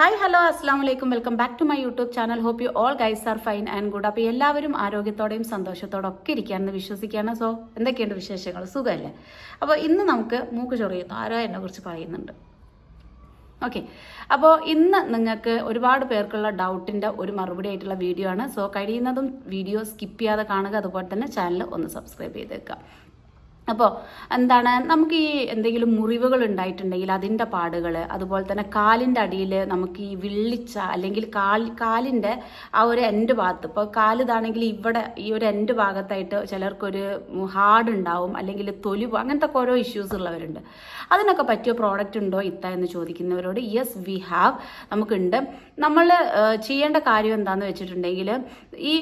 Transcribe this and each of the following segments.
Hi hello അസ്സാം വലൈക്കും welcome back to my YouTube channel. Hope you all guys are fine and good. അപ്പോൾ എല്ലാവരും ആരോഗ്യത്തോടെയും സന്തോഷത്തോടെ ഒക്കെ ഇരിക്കുകയാണെന്ന് വിശ്വസിക്കുകയാണ്. സോ എന്തൊക്കെയുണ്ട് വിശേഷങ്ങൾ? സുഖമല്ലേ? അപ്പോൾ ഇന്ന് നമുക്ക് മൂക്ക് ചൊറിയുന്നു ആരോ എന്നെ കുറിച്ച് പറയുന്നുണ്ട്. ഓക്കെ, അപ്പോൾ ഇന്ന് നിങ്ങൾക്ക് ഒരുപാട് പേർക്കുള്ള ഡൗട്ടിൻ്റെ ഒരു മറുപടി ആയിട്ടുള്ള വീഡിയോ ആണ്. സോ കഴിയുന്നതും വീഡിയോ സ്കിപ്പ് ചെയ്യാതെ കാണുക. അതുപോലെ തന്നെ ചാനൽ ഒന്ന് സബ്സ്ക്രൈബ് ചെയ്തേക്കുക. അപ്പോൾ എന്താണ്, നമുക്ക് ഈ എന്തെങ്കിലും മുറിവുകൾ ഉണ്ടായിട്ടുണ്ടെങ്കിൽ അതിൻ്റെ പാടുകൾ, അതുപോലെ തന്നെ കാലിൻ്റെ അടിയിൽ നമുക്ക് ഈ വിള്ളിച്ച അല്ലെങ്കിൽ കാലിൻ്റെ ആ ഒരു എൻഡ് ഭാഗത്ത്, ഇപ്പോൾ കാലിതാണെങ്കിൽ ഇവിടെ ഈ ഒരു എൻഡ് ഭാഗത്തായിട്ട് ചിലർക്കൊരു ഹാർഡ് ഉണ്ടാവും, അല്ലെങ്കിൽ തൊലിവ്, അങ്ങനത്തെ ഓരോ ഇഷ്യൂസ് ഉള്ളവരുണ്ട്. അതിനൊക്കെ പറ്റിയ പ്രോഡക്റ്റ് ഉണ്ടോ എന്ന് ചോദിക്കുന്നവരോട് യെസ് വി ഹാവ്, നമുക്കുണ്ട്. നമ്മൾ ചെയ്യേണ്ട കാര്യം എന്താണെന്ന് വെച്ചിട്ടുണ്ടെങ്കിൽ ഈ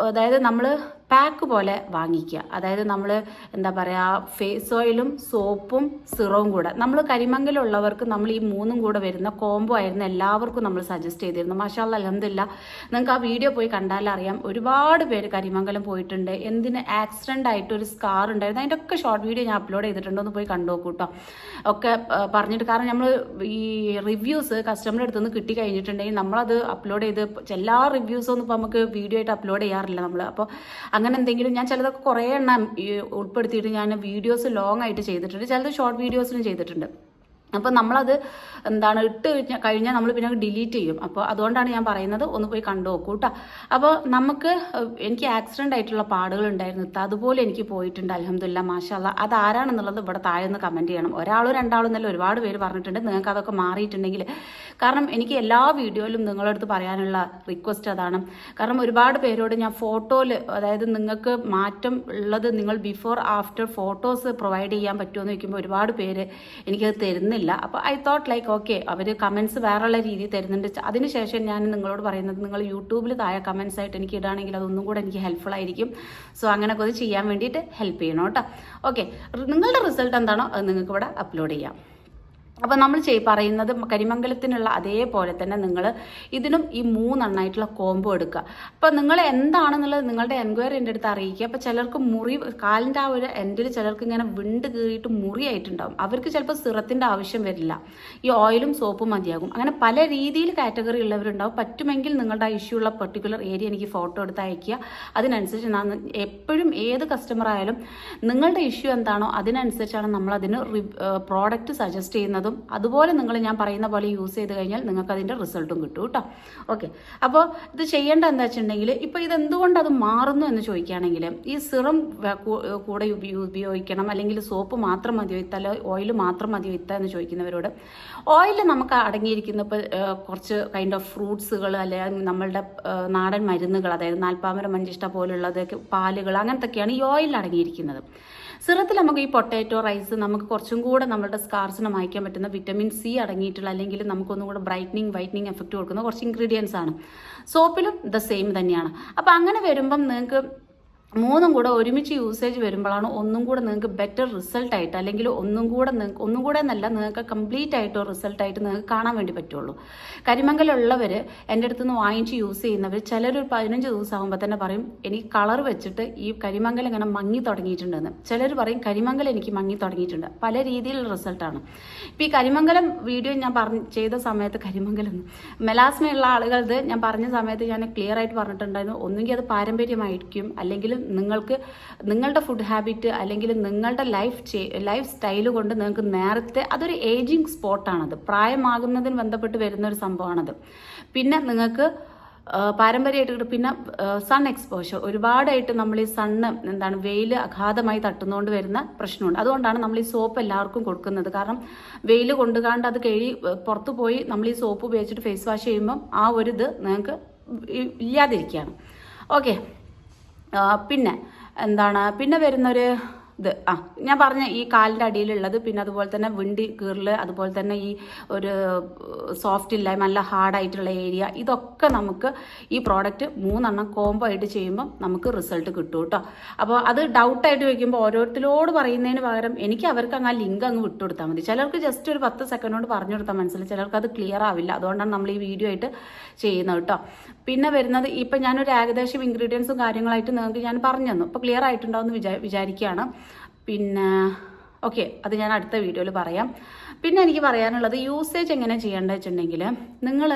അതായത് നമ്മൾ പാക്ക് പോലെ വാങ്ങിക്കുക. അതായത് നമ്മൾ എന്താ പറയുക, ഫേസ് ഓയിലും സോപ്പും സിറവും കൂടെ, നമ്മൾ കരിമംഗലുള്ളവർക്ക് നമ്മൾ ഈ മൂന്നും കൂടെ വരുന്ന കോംബോ ആയിരുന്നു എല്ലാവർക്കും നമ്മൾ സജസ്റ്റ് ചെയ്തിരുന്നു. മാഷാഅല്ലാഹ് അൽഹംദുലില്ലാ, നിങ്ങൾക്ക് ആ വീഡിയോ പോയി കണ്ടാലറിയാം. ഒരുപാട് പേര് കരിമംഗലം പോയിട്ടുണ്ട്. എന്തിന് ആക്സിഡൻ്റ് ആയിട്ട് ഒരു സ്കാർ ഉണ്ടായിരുന്നു, അതിൻ്റെ ഒക്കെ ഷോർട്ട് വീഡിയോ ഞാൻ അപ്ലോഡ് ചെയ്തിട്ടുണ്ട്, ഒന്ന് പോയി കണ്ടു നോക്കൂ കേട്ടോ. ഒക്കെ പറഞ്ഞിട്ട്, കാരണം നമ്മൾ ഈ റിവ്യൂസ് കസ്റ്റമറുടെ അടുത്ത് നിന്ന് കിട്ടി കഴിഞ്ഞിട്ടുണ്ടെങ്കിൽ നമ്മളത് അപ്ലോഡ് ചെയ്ത് എല്ലാ റിവ്യൂസൊന്നും ഇപ്പോൾ നമുക്ക് വീഡിയോ ആയിട്ട് അപ്ലോഡ് ചെയ്യാറില്ല നമ്മൾ. അപ്പോൾ അങ്ങനെ എന്തെങ്കിലും, ഞാൻ ചിലതൊക്കെ കുറേ എണ്ണം ഉൾപ്പെടുത്തിയിട്ട് ഞാൻ വീഡിയോസ് ലോങ് ആയിട്ട് ചെയ്തിട്ടുണ്ട്, ചിലത് ഷോർട്ട് വീഡിയോസിലും ചെയ്തിട്ടുണ്ട്. അപ്പോൾ നമ്മളത് എന്താണ് ഇട്ട് കഴിഞ്ഞാൽ നമ്മൾ പിന്നെ ഡിലീറ്റ് ചെയ്യും. അപ്പോൾ അതുകൊണ്ടാണ് ഞാൻ പറയുന്നത്, ഒന്ന് പോയി കണ്ടു നോക്കൂ കേട്ടോ. അപ്പോൾ എനിക്ക് ആക്സിഡൻ്റ് ആയിട്ടുള്ള പാടുകൾ ഉണ്ടായിരുന്നു, അതുപോലെ എനിക്ക് പോയിട്ടുണ്ട് അൽഹംദുലില്ലാ മാഷാഅല്ലാ. അതാരാണെന്നുള്ളത് ഇവിടെ താഴെ ഒന്ന് കമൻറ്റ് ചെയ്യണം. ഒരാളോ രണ്ടാളോ എന്നല്ല, ഒരുപാട് പേര് പറഞ്ഞിട്ടുണ്ട്. നിങ്ങൾക്ക് അതൊക്കെ മാറിയിട്ടുണ്ടെങ്കിൽ, കാരണം എനിക്ക് എല്ലാ വീഡിയോയിലും നിങ്ങളുടെ അടുത്ത് പറയാനുള്ള റിക്വസ്റ്റ് അതാണ്. കാരണം ഒരുപാട് പേരോട് ഞാൻ ഫോട്ടോയിൽ, അതായത് നിങ്ങൾക്ക് മാറ്റം ഉള്ളത് നിങ്ങൾ ബിഫോർ ആഫ്റ്റർ ഫോട്ടോസ് പ്രൊവൈഡ് ചെയ്യാൻ പറ്റുമോ എന്ന് ചോദിക്കുമ്പോൾ ഒരുപാട് പേര് എനിക്കത് തരുന്നില്ല. അപ്പോൾ ഐ തോട്ട് ലൈക്ക് ഓക്കെ, അവർ കമൻസ് വേറെയുള്ള രീതിയിൽ തരുന്നുണ്ട്. അതിനുശേഷം ഞാൻ നിങ്ങളോട് പറയുന്നത്, നിങ്ങൾ യൂട്യൂബിൽ താഴെ കമൻസ് ആയിട്ട് എനിക്ക് ഇടുകയാണെങ്കിൽ അതൊന്നും കൂടെ എനിക്ക് ഹെൽപ്ഫുൾ ആയിരിക്കും. സോ അങ്ങനെയൊക്കെ അത് ചെയ്യാൻ വേണ്ടിയിട്ട് ഹെൽപ്പ് ചെയ്യണം കേട്ടോ. ഓക്കെ, നിങ്ങളുടെ റിസൾട്ട് എന്താണോ അത് നിങ്ങൾക്ക് ഇവിടെ അപ്ലോഡ് ചെയ്യാം. അപ്പോൾ നമ്മൾ പറയുന്നത് കരിമംഗലത്തിനുള്ള അതേപോലെ തന്നെ നിങ്ങൾ ഇതിനും ഈ 3 എണ്ണമായിട്ടുള്ള കോംബോ എടുക്കുക. അപ്പോൾ നിങ്ങൾ എന്താണെന്നുള്ളത് നിങ്ങളുടെ എൻക്വയറി എൻ്റെ അടുത്ത് അറിയിക്കുക. അപ്പോൾ ചിലർക്ക് കാലിൻ്റെ ആ ഒരു എൻഡിൽ ചിലർക്ക് ഇങ്ങനെ വിണ്ട് കീറിയിട്ട് മുറിയായിട്ടുണ്ടാവും. അവർക്ക് ചിലപ്പോൾ സിറത്തിൻ്റെ ആവശ്യം വരില്ല, ഈ ഓയിലും സോപ്പും മതിയാകും. അങ്ങനെ പല രീതിയിൽ കാറ്റഗറി ഉള്ളവരുണ്ടാവും. പറ്റുമെങ്കിൽ നിങ്ങളുടെ ആ ഇഷ്യൂ ഉള്ള പെർട്ടിക്കുലർ ഏരിയ എനിക്ക് ഫോട്ടോ എടുത്ത് അയക്കുക. അതിനനുസരിച്ച് ഞാൻ എപ്പോഴും ഏത് കസ്റ്റമർ ആയാലും നിങ്ങളുടെ ഇഷ്യൂ എന്താണോ അതിനനുസരിച്ചാണ് നമ്മളതിന് പ്രോഡക്റ്റ് സജസ്റ്റ് ചെയ്യുന്നത്. അതുപോലെ നിങ്ങൾ ഞാൻ പറയുന്ന പോലെ യൂസ് ചെയ്ത് കഴിഞ്ഞാൽ നിങ്ങൾക്ക് അതിൻ്റെ റിസൾട്ടും കിട്ടും കേട്ടോ. ഓക്കെ, അപ്പോൾ ഇത് ചെയ്യേണ്ട എന്താ വെച്ചിട്ടുണ്ടെങ്കിൽ, ഇപ്പോൾ ഇതെന്തുകൊണ്ട് അത് മാറുന്നു എന്ന് ചോദിക്കുകയാണെങ്കിൽ, ഈ സിറം കൂടെ ഉപയോഗിക്കണം, അല്ലെങ്കിൽ സോപ്പ് മാത്രം മതിയോ ഇത്തല്ല, ഓയിൽ മാത്രം മതിയോ ഇത്ത എന്ന് ചോദിക്കുന്നവരോട്, ഓയിൽ നമുക്ക് അടങ്ങിയിരിക്കുന്ന ഇപ്പോൾ കുറച്ച് കൈൻഡ് ഓഫ് ഫ്രൂട്ട്സുകൾ, അല്ലെങ്കിൽ നമ്മളുടെ നാടൻ മരുന്നുകൾ, അതായത് നാൽപ്പാമര മഞ്ചിഷ്ട പോലുള്ളത്, പാലുകൾ, അങ്ങനത്തൊക്കെയാണ് ഈ ഓയിലിൽ അടങ്ങിയിരിക്കുന്നത്. സിറത്തിൽ നമുക്ക് ഈ പൊട്ടാറ്റോ, റൈസ്, നമുക്ക് കുറച്ചും കൂടെ നമ്മുടെ സ്കാർസിനെ മായ്ക്കാൻ പറ്റുന്ന വിറ്റമിൻ സി അടങ്ങിയിട്ടുള്ള, അല്ലെങ്കിൽ നമുക്കൊന്നും കൂടെ വൈറ്റനിങ് എഫക്റ്റ് കൊടുക്കുന്ന കുറച്ച് ഇൻഗ്രീഡിയൻസ് ആണ്. സോപ്പിലും ദ സെയിം തന്നെയാണ്. അപ്പോൾ അങ്ങനെ വരുമ്പം നിങ്ങൾക്ക് 3 കൂടെ ഒരുമിച്ച് യൂസേജ് വരുമ്പോഴാണ് ഒന്നും കൂടെ നിങ്ങൾക്ക് ബെറ്റർ റിസൾട്ടായിട്ട്, അല്ലെങ്കിൽ ഒന്നും കൂടെ എന്നല്ല, നിങ്ങൾക്ക് കംപ്ലീറ്റ് ആയിട്ടോ റിസൾട്ടായിട്ട് നിങ്ങൾക്ക് കാണാൻ വേണ്ടി പറ്റുള്ളൂ. കരിമംഗലുള്ളവർ എൻ്റെ അടുത്ത് നിന്ന് വാങ്ങിച്ച് യൂസ് ചെയ്യുന്നവർ ചിലർ ഒരു 15 ദിവസം ആകുമ്പോൾ തന്നെ പറയും, എനിക്ക് കളർ വെച്ചിട്ട് ഈ കരിമംഗലം ഇങ്ങനെ മങ്ങി തുടങ്ങിയിട്ടുണ്ടെന്ന്. ചിലർ പറയും കരിമംഗലം എനിക്ക് മങ്ങി തുടങ്ങിയിട്ടുണ്ട്. പല രീതിയിലുള്ള റിസൾട്ടാണ്. ഇപ്പോൾ ഈ കരിമംഗലം വീഡിയോ ഞാൻ ചെയ്ത സമയത്ത്, കരിമംഗലം മെലാസ്മയുള്ള ആളുകളത് ഞാൻ പറഞ്ഞ സമയത്ത് ഞാൻ ക്ലിയർ ആയിട്ട് പറഞ്ഞിട്ടുണ്ടായിരുന്നു, ഒന്നുകിൽ അത് പാരമ്പര്യമായിരിക്കും, അല്ലെങ്കിൽ നിങ്ങളുടെ ഫുഡ് ഹാബിറ്റ്, അല്ലെങ്കിൽ നിങ്ങളുടെ ലൈഫ് സ്റ്റൈല് കൊണ്ട് നിങ്ങൾക്ക് നേരത്തെ, അതൊരു ഏജിങ് സ്പോട്ടാണത്, പ്രായമാകുന്നതിന് ബന്ധപ്പെട്ട് വരുന്ന ഒരു സംഭവമാണത്. പിന്നെ നിങ്ങൾക്ക് പാരമ്പര്യമായിട്ട്, പിന്നെ സൺ എക്സ്പോഷർ ഒരുപാടായിട്ട്, നമ്മൾ ഈ വെയിൽ അഗാധമായി തട്ടുന്നതുകൊണ്ട് വരുന്ന പ്രശ്നമുണ്ട്. അതുകൊണ്ടാണ് നമ്മൾ ഈ സോപ്പ് എല്ലാവർക്കും കൊടുക്കുന്നത്. കാരണം വെയിൽ കൊണ്ടുകാണ്ട് അത് പുറത്തു പോയി നമ്മൾ ഈ സോപ്പ് ഉപയോഗിച്ചിട്ട് ഫേസ് വാഷ് ചെയ്യുമ്പം ആ ഒരു ഇത് നിങ്ങൾക്ക് ഇല്ലാതിരിക്കുകയാണ്. ഓക്കെ, പിന്നെ വരുന്നൊരു ഇത് ഞാൻ പറഞ്ഞ ഈ കാലിൻ്റെ അടിയിലുള്ളത്, പിന്നെ അതുപോലെ തന്നെ വിണ്ടി കീറൽ, അതുപോലെ തന്നെ ഈ ഒരു സോഫ്റ്റ് ഇല്ലായ്മ, നല്ല ഹാർഡായിട്ടുള്ള ഏരിയ, ഇതൊക്കെ നമുക്ക് ഈ പ്രോഡക്റ്റ് 3 എണ്ണം കോംബോ ആയിട്ട് ചെയ്യുമ്പം നമുക്ക് റിസൾട്ട് കിട്ടും കേട്ടോ. അപ്പോൾ അത് ഡൗട്ടായിട്ട് വയ്ക്കുമ്പോൾ ഓരോരുത്തരോട് പറയുന്നതിന് പകരം എനിക്ക് അവർക്ക് അങ്ങ് ആ ലിങ്ക് അങ്ങ് വിട്ടുകൊടുത്താൽ മതി. ചിലർക്ക് ജസ്റ്റ് ഒരു 10 സെക്കൻഡ് കൊണ്ട് പറഞ്ഞു കൊടുത്താൽ മനസ്സിലായി, ചിലർക്ക് അത് ക്ലിയർ ആവില്ല. അതുകൊണ്ടാണ് നമ്മൾ ഈ വീഡിയോ ആയിട്ട് ചെയ്യുന്നത് കേട്ടോ. പിന്നെ വരുന്നത്, ഇപ്പം ഞാനൊരു ഏകദേശം ഇൻഗ്രീഡിയൻസും കാര്യങ്ങളായിട്ട് നിങ്ങൾക്ക് ഞാൻ പറഞ്ഞു തന്നു. ഇപ്പോൾ ക്ലിയർ ആയിട്ടുണ്ടാവും എന്ന് വിചാരിക്കുകയാണ്. പിന്നെ ഓക്കെ, അത് ഞാൻ അടുത്ത വീഡിയോയിൽ പറയാം. പിന്നെ എനിക്ക് പറയാനുള്ളത് യൂസേജ് എങ്ങനെ ചെയ്യേണ്ടത് വെച്ചിട്ടുണ്ടെങ്കിൽ നിങ്ങൾ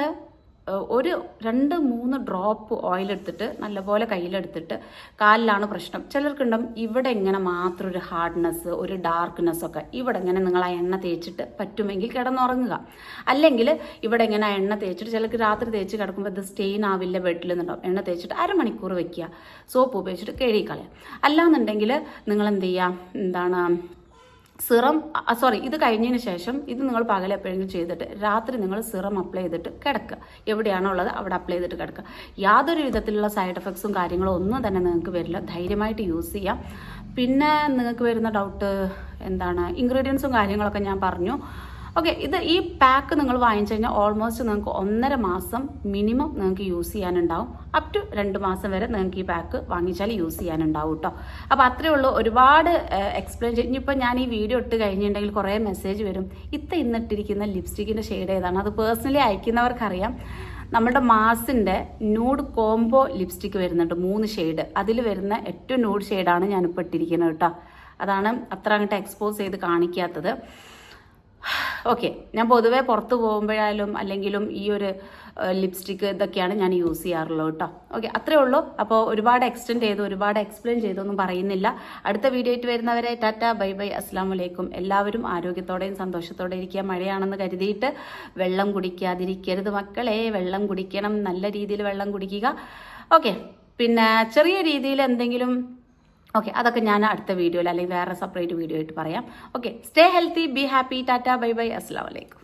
ഒരു 2-3 ഡ്രോപ്പ് ഓയിൽ എടുത്തിട്ട് നല്ലപോലെ കയ്യിലെടുത്തിട്ട് കാലിലാണ് പ്രശ്നം. ചിലർക്കുണ്ടാവും ഇവിടെ ഇങ്ങനെ മാത്രം ഒരു ഹാർഡ്നെസ്, ഒരു ഡാർക്ക്നെസ് ഒക്കെ. ഇവിടെ ഇങ്ങനെ നിങ്ങൾ ആ എണ്ണ തേച്ചിട്ട് പറ്റുമെങ്കിൽ കിടന്നുറങ്ങുക. അല്ലെങ്കിൽ ഇവിടെ ഇങ്ങനെ ആ എണ്ണ തേച്ചിട്ട് ചിലർക്ക് രാത്രി തേച്ച് കിടക്കുമ്പോൾ ഇത് സ്റ്റെയിൻ ആവില്ല ബെഡിൽ നിന്നുണ്ടാവും. എണ്ണ തേച്ചിട്ട് അരമണിക്കൂർ വെക്കുക, സോപ്പ് ഉപയോഗിച്ചിട്ട് കഴുകിക്കളയാം. അല്ലാന്നുണ്ടെങ്കിൽ നിങ്ങൾ എന്ത് ചെയ്യുക, സിറം ഇത് കഴിഞ്ഞതിന് ശേഷം ഇത് നിങ്ങൾ പകൽ എപ്പോഴെങ്കിലും ചെയ്തിട്ട് രാത്രി നിങ്ങൾ സിറം അപ്ലൈ ചെയ്തിട്ട് കിടക്കുക. എവിടെയാണോ ഉള്ളത് അവിടെ അപ്ലൈ ചെയ്തിട്ട് കിടക്കുക. യാതൊരു വിധത്തിലുള്ള സൈഡ് എഫക്ട്സും കാര്യങ്ങളും ഒന്നും തന്നെ നിങ്ങൾക്ക് വരില്ല. ധൈര്യമായിട്ട് യൂസ് ചെയ്യാം. പിന്നെ നിങ്ങൾക്ക് വരുന്ന ഡൗട്ട് ഇൻഗ്രീഡിയൻസും കാര്യങ്ങളൊക്കെ ഞാൻ പറഞ്ഞു. ഓക്കെ, ഈ പാക്ക് നിങ്ങൾ വാങ്ങിച്ചു കഴിഞ്ഞാൽ ഓൾമോസ്റ്റ് നിങ്ങൾക്ക് 1.5 മാസം മിനിമം നിങ്ങൾക്ക് യൂസ് ചെയ്യാനുണ്ടാവും. അപ് ടു 2 മാസം വരെ നിങ്ങൾക്ക് ഈ പാക്ക് വാങ്ങിച്ചാൽ യൂസ് ചെയ്യാനുണ്ടാവും കേട്ടോ. അപ്പോൾ അത്രയേ ഉള്ളൂ. ഒരുപാട് എക്സ്പ്ലെയിൻ ചെയ്യും. ഇനിയിപ്പോൾ ഞാൻ ഈ വീഡിയോ ഇട്ട് കഴിഞ്ഞിട്ടുണ്ടെങ്കിൽ കുറേ മെസ്സേജ് വരും, ഇന്നിട്ടിരിക്കുന്ന ലിപ്സ്റ്റിക്കിൻ്റെ ഷെയ്ഡ് ഏതാണ്. അത് പേഴ്സണലി അയക്കുന്നവർക്കറിയാം. നമ്മുടെ മാസിൻ്റെ ന്യൂഡ് കോംബോ ലിപ്സ്റ്റിക്ക് വരുന്നുണ്ട്, 3 ഷെയ്ഡ്. അതിൽ വരുന്ന ഏറ്റവും ന്യൂഡ് ഷെയ്ഡാണ് ഞാനിപ്പോൾ ഇട്ടിരിക്കുന്നത് കേട്ടോ. അതാണ് അത്ര അങ്ങോട്ട് എക്സ്പോസ് ചെയ്ത് കാണിക്കാത്തത്. ഓക്കെ, ഞാൻ പൊതുവേ പുറത്ത് പോകുമ്പോഴായാലും അല്ലെങ്കിലും ഈ ഒരു ലിപ്സ്റ്റിക്ക് ഇതൊക്കെയാണ് ഞാൻ യൂസ് ചെയ്യാറുള്ളത് കേട്ടോ. ഓക്കെ, അത്രേ ഉള്ളൂ. അപ്പോൾ ഒരുപാട് എക്സ്റ്റെൻഡ് ചെയ്തു, ഒരുപാട് എക്സ്പ്ലെയിൻ ചെയ്തൊന്നും പറയുന്നില്ല. അടുത്ത വീഡിയോ ആയിട്ട് വരുന്നവരെ ടാറ്റ, ബൈ ബൈ, അസ്സലാമു അലൈക്കും. എല്ലാവരും ആരോഗ്യത്തോടെയും സന്തോഷത്തോടെ ഇരിക്കുക. മഴയാണെന്ന് കരുതിയിട്ട് വെള്ളം കുടിക്കാതിരിക്കരുത് മക്കളെ. വെള്ളം കുടിക്കണം, നല്ല രീതിയിൽ വെള്ളം കുടിക്കുക. ഓക്കെ, പിന്നെ ചെറിയ രീതിയിൽ എന്തെങ്കിലും അതൊക്കെ ഞാൻ അടുത്ത വീഡിയോയിൽ അല്ലെങ്കിൽ വേറെ സെപ്പറേറ്റ് വീഡിയോ ആയിട്ട് പറയാം. Okay, stay healthy, be happy, Tata, bye bye, അസ്സലാമു അലൈക്കും.